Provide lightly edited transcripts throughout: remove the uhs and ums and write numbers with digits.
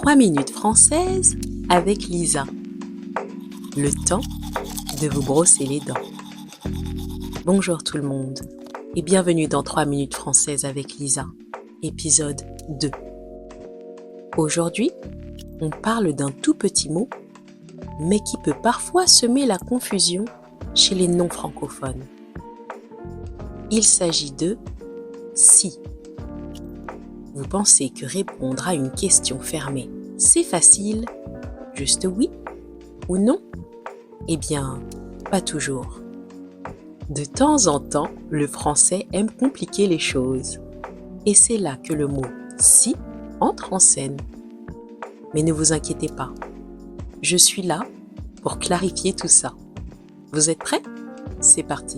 3 minutes françaises avec Lisa. Le temps de vous brosser les dents. Bonjour tout le monde et bienvenue dans 3 minutes françaises avec Lisa, épisode 2. Aujourd'hui, on parle d'un tout petit mot, mais qui peut parfois semer la confusion chez les non-francophones. Il s'agit de « si ». Vous pensez que répondre à une question fermée, c'est facile, juste oui ou non? Eh bien, pas toujours. De temps en temps, le français aime compliquer les choses. Et c'est là que le mot « si » entre en scène. Mais ne vous inquiétez pas, je suis là pour clarifier tout ça. Vous êtes prêts? C'est parti.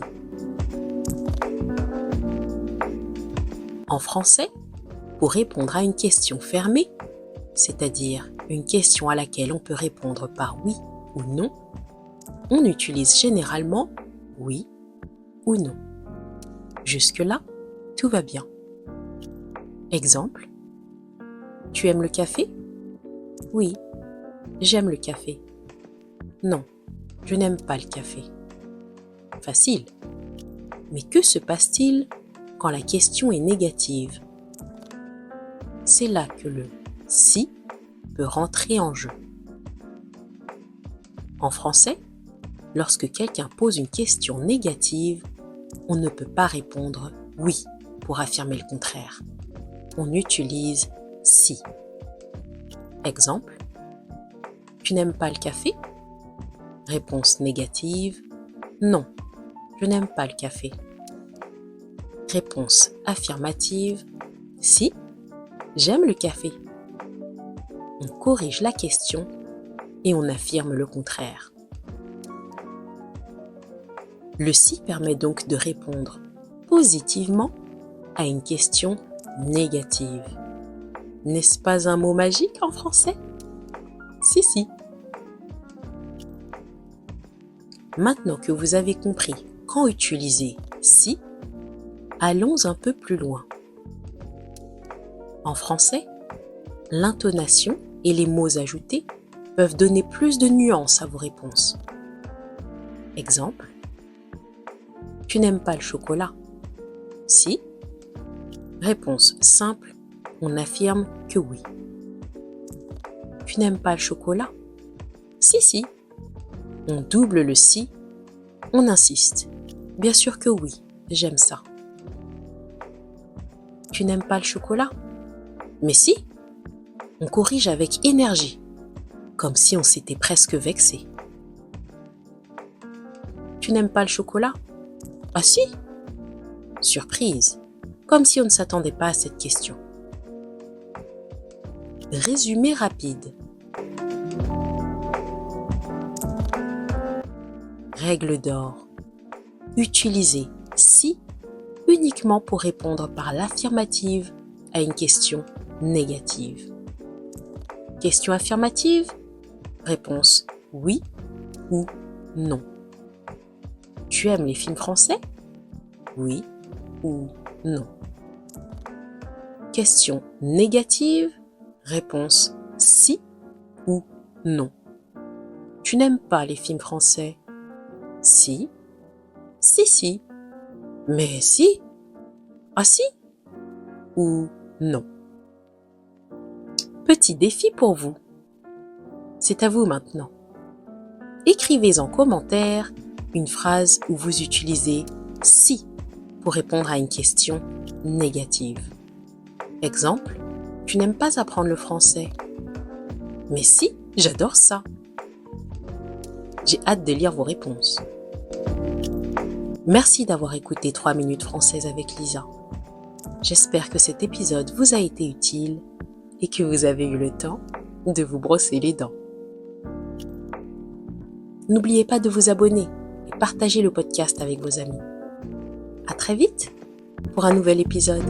En français, pour répondre à une question fermée, c'est-à-dire une question à laquelle on peut répondre par oui ou non, on utilise généralement oui ou non. Jusque-là, tout va bien. Exemple, tu aimes le café? Oui, j'aime le café. Non, je n'aime pas le café. Facile. Mais que se passe-t-il quand la question est négative? C'est là que le « si » peut rentrer en jeu. En français, lorsque quelqu'un pose une question négative, on ne peut pas répondre « oui » pour affirmer le contraire. On utilise « si ». Exemple, tu n'aimes pas le café? Réponse négative, non, je n'aime pas le café. Réponse affirmative, si, j'aime le café. On corrige la question et on affirme le contraire. Le si permet donc de répondre positivement à une question négative. N'est-ce pas un mot magique en français? Si. Maintenant que vous avez compris quand utiliser si, allons un peu plus loin. En français, l'intonation et les mots ajoutés peuvent donner plus de nuances à vos réponses. Exemple, tu n'aimes pas le chocolat? Si. Réponse simple, on affirme que oui. Tu n'aimes pas le chocolat? Si. On double le si, on insiste. Bien sûr que oui, j'aime ça. Tu n'aimes pas le chocolat? Mais si, on corrige avec énergie, comme si on s'était presque vexé. Tu n'aimes pas le chocolat? Ah si! Surprise, comme si on ne s'attendait pas à cette question. Résumé rapide. Règle d'or. Utilisez si uniquement pour répondre par l'affirmative à une question négative. Question affirmative? Réponse oui ou non. Tu aimes les films français? Oui ou non. Question négative? Réponse si ou non. Tu n'aimes pas les films français? Si. Si. Mais si. Ah si. Ou non. Petit défi pour vous. C'est à vous maintenant. Écrivez en commentaire une phrase où vous utilisez « si » pour répondre à une question négative. Exemple, tu n'aimes pas apprendre le français? Mais si, j'adore ça. J'ai hâte de lire vos réponses. Merci d'avoir écouté 3 minutes françaises avec Lisa. J'espère que cet épisode vous a été utile et que vous avez eu le temps de vous brosser les dents. N'oubliez pas de vous abonner et partager le podcast avec vos amis. À très vite pour un nouvel épisode.